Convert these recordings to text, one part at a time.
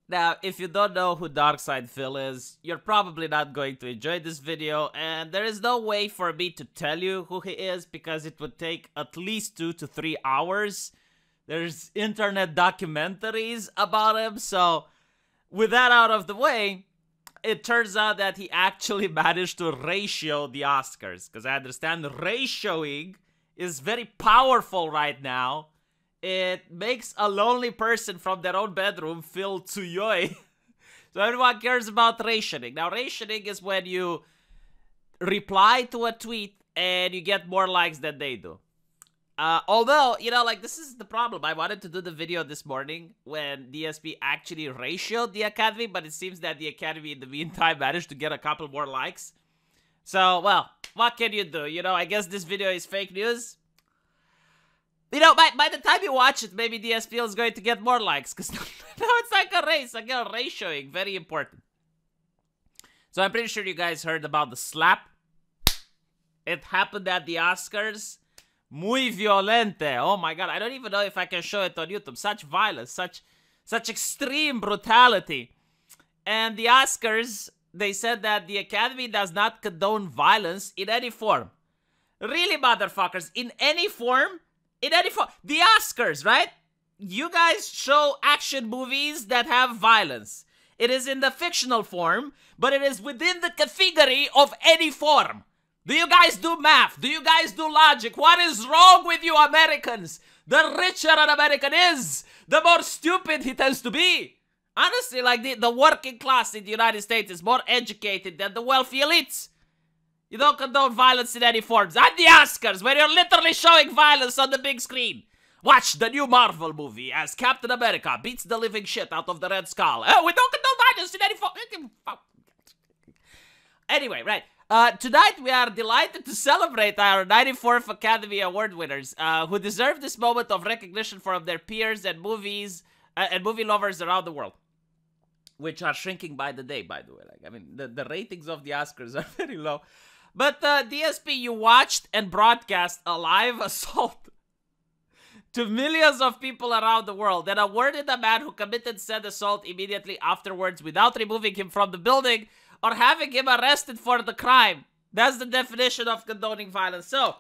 Now, if you don't know who DarksydePhil is, you're probably not going to enjoy this video, and there is no way for me to tell you who he is because it would take at least 2 to 3 hours. There's internet documentaries about him, so with that out of the way, it turns out that he actually managed to ratio the Oscars, because I understand ratioing is very powerful right now. It makes a lonely person from their own bedroom feel tsuyoi. So everyone cares about rationing. Now, rationing is when you reply to a tweet and you get more likes than they do. Although, you know, like, this is the problem. I wanted to do the video this morning when DSP actually ratioed the Academy, but it seems that the Academy in the meantime managed to get a couple more likes. So, well, what can you do? You know, I guess this video is fake news. You know, by the time you watch it, maybe DSP is going to get more likes, because now it's like a race, like, you know, ratioing, very important. So I'm pretty sure you guys heard about the slap. It happened at the Oscars. Muy violente. Oh my god, I don't even know if I can show it on YouTube. Such violence, such extreme brutality. And the Oscars, they said that the Academy does not condone violence in any form. Really, motherfuckers, in any form? In any form. The Oscars, right? You guys show action movies that have violence. It is in the fictional form, but it is within the category of any form. Do you guys do math? Do you guys do logic? What is wrong with you Americans? The richer an American is, the more stupid he tends to be. Honestly, like, the working class in the United States is more educated than the wealthy elites. You don't condone violence in any forms. And the Oscars, where you're literally showing violence on the big screen. Watch the new Marvel movie as Captain America beats the living shit out of the Red Skull. Oh, we don't condone violence in any form. Anyway, right. Tonight we are delighted to celebrate our 94th Academy Award winners, who deserve this moment of recognition from their peers and movies and movie lovers around the world, which are shrinking by the day, by the way. Like, I mean, the ratings of the Oscars are very low. But DSP, you watched and broadcast a live assault to millions of people around the world, and awarded the man who committed said assault immediately afterwards without removing him from the building or having him arrested for the crime. That's the definition of condoning violence. So,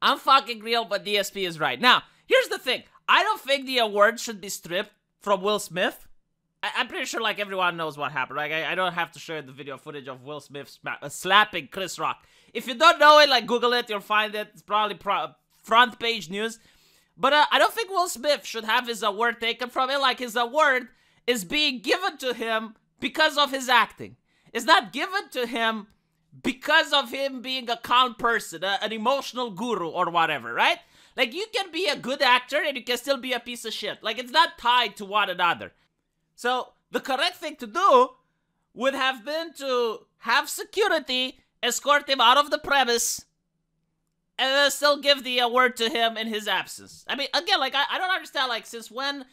I'm fucking real, but DSP is right. Now, here's the thing. I don't think the award should be stripped from Will Smith. I'm pretty sure, like, everyone knows what happened. Like, I don't have to show you the video footage of Will Smith slapping Chris Rock. If you don't know it, like, Google it, you'll find it. It's probably front page news. But I don't think Will Smith should have his award taken from him. Like, his award is being given to him because of his acting. It's not given to him because of him being a calm person, an emotional guru or whatever, right? Like, you can be a good actor and you can still be a piece of shit. Like, it's not tied to one another. So, the correct thing to do would have been to have security escort him out of the premise and then still give the award to him in his absence. I mean, again, like, I don't understand, like, since when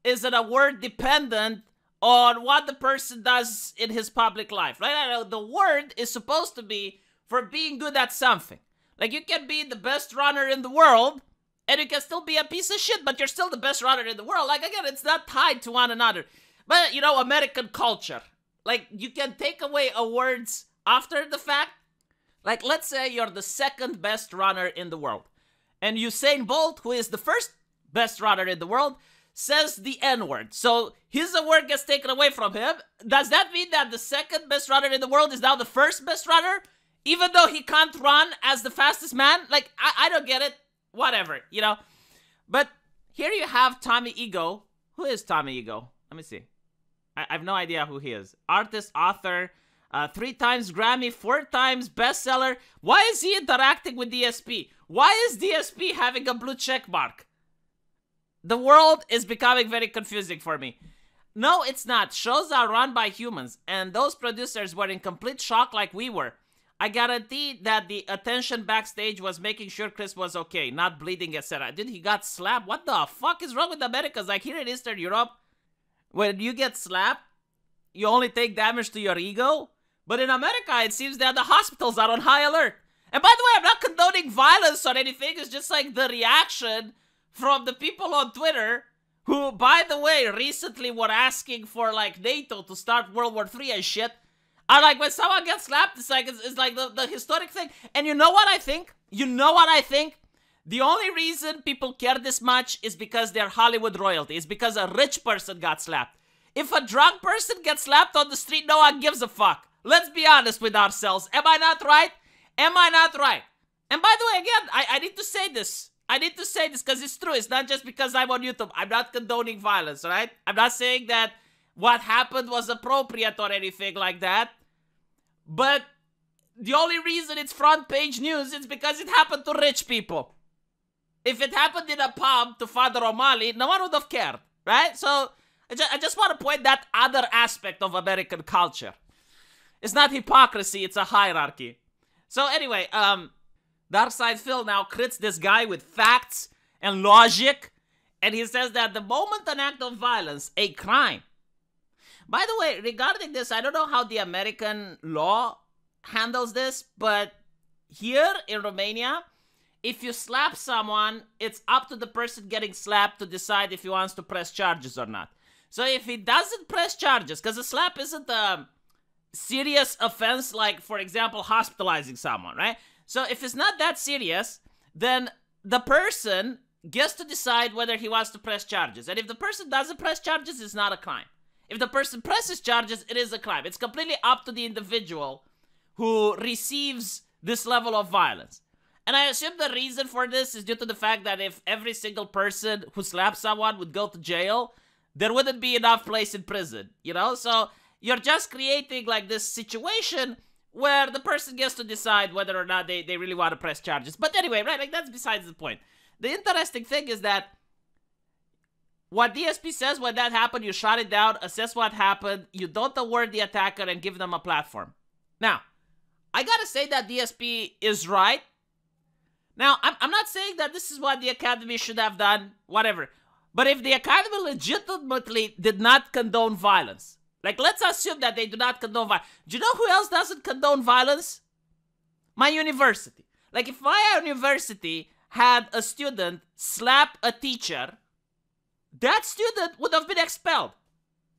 is an award dependent on what the person does in his public life, right? I know the award is supposed to be for being good at something. Like, you can be the best runner in the world, and you can still be a piece of shit, but you're still the best runner in the world. Like, again, it's not tied to one another. But, you know, American culture. Like, you can take away awards after the fact. Like, let's say you're the second best runner in the world. And Usain Bolt, who is the first best runner in the world, says the N-word. So, his award gets taken away from him. Does that mean that the second best runner in the world is now the first best runner? Even though he can't run as the fastest man? Like, I don't get it. Whatever, you know. But here you have Tommy Ego. Who is Tommy Ego? Let me see. I have no idea who he is. Artist, author, 3 times Grammy, 4 times bestseller. Why is he interacting with DSP? Why is DSP having a blue check mark? The world is becoming very confusing for me. No, it's not. Shows are run by humans, and those producers were in complete shock like we were. I guarantee that the attention backstage was making sure Chris was okay, not bleeding, etc. Dude, he got slapped? What the fuck is wrong with Americans? Like, here in Eastern Europe, when you get slapped, you only take damage to your ego. But in America, it seems that the hospitals are on high alert. And by the way, I'm not condoning violence or anything. It's just like the reaction from the people on Twitter who, by the way, recently were asking for, like, NATO to start World War III and shit, are like, when someone gets slapped, it's like, it's like the historic thing. And you know what I think? You know what I think? The only reason people care this much is because they're Hollywood royalty. It's because a rich person got slapped. If a drunk person gets slapped on the street, no one gives a fuck. Let's be honest with ourselves. Am I not right? Am I not right? And by the way, again, I need to say this. I need to say this because it's true. It's not just because I'm on YouTube. I'm not condoning violence, right? I'm not saying that what happened was appropriate or anything like that. But the only reason it's front page news is because it happened to rich people. If it happened in a pub to Father O'Malley, no one would have cared, right? So I just want to point that other aspect of American culture. It's not hypocrisy, it's a hierarchy. So anyway, DarksydePhil now crits this guy with facts and logic, and he says that the moment an act of violence, a crime. By the way, regarding this, I don't know how the American law handles this, but here in Romania, if you slap someone, it's up to the person getting slapped to decide if he wants to press charges or not. So if he doesn't press charges, because a slap isn't a serious offense, like, for example, hospitalizing someone, right? So if it's not that serious, then the person gets to decide whether he wants to press charges. And if the person doesn't press charges, it's not a crime. If the person presses charges, it is a crime. It's completely up to the individual who receives this level of violence. And I assume the reason for this is due to the fact that if every single person who slaps someone would go to jail, there wouldn't be enough place in prison, you know? So you're just creating, like, this situation where the person gets to decide whether or not they really want to press charges. But anyway, right, like, that's besides the point. The interesting thing is that what DSP says when that happened, you shut it down, assess what happened, you don't award the attacker and give them a platform. Now, I gotta say that DSP is right. Now, I'm not saying that this is what the Academy should have done, whatever. But if the Academy legitimately did not condone violence, like, let's assume that they do not condone violence. Do you know who else doesn't condone violence? My university. Like, if my university had a student slap a teacher, that student would have been expelled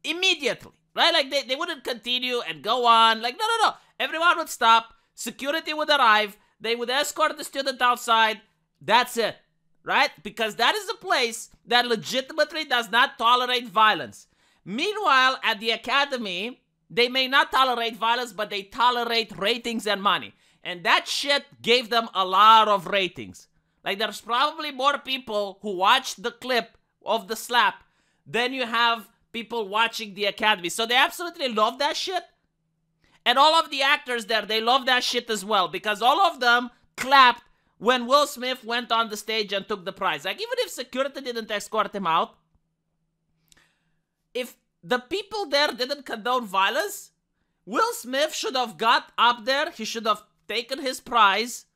immediately, right? Like, they wouldn't continue and go on. Like, no. Everyone would stop. Security would arrive. They would escort the student outside. That's it, right? Because that is a place that legitimately does not tolerate violence. Meanwhile, at the Academy, they may not tolerate violence, but they tolerate ratings and money. And that shit gave them a lot of ratings. Like, there's probably more people who watched the clip of the slap than you have people watching the Academy. So they absolutely love that shit. And all of the actors there, they love that shit as well, because all of them clapped when Will Smith went on the stage and took the prize. Like, even if security didn't escort him out, if the people there didn't condone violence, Will Smith should have got up there, he should have taken his prize,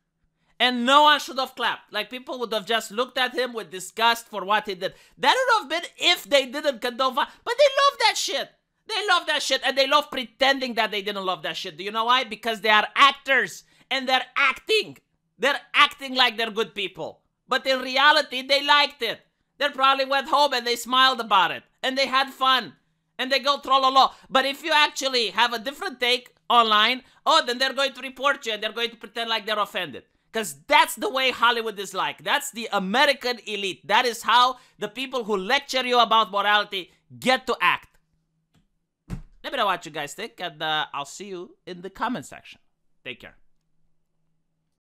and no one should have clapped. Like, people would have just looked at him with disgust for what he did. That would have been if they didn't condone violence. But they love that shit. They love that shit, and they love pretending that they didn't love that shit. Do you know why? Because they are actors, and they're acting. They're acting like they're good people. But in reality, they liked it. They probably went home and they smiled about it. And they had fun. And they go trollolo. But if you actually have a different take online, oh, then they're going to report you and they're going to pretend like they're offended. Because that's the way Hollywood is like. That's the American elite. That is how the people who lecture you about morality get to act. Let me know what you guys think, and I'll see you in the comment section. Take care.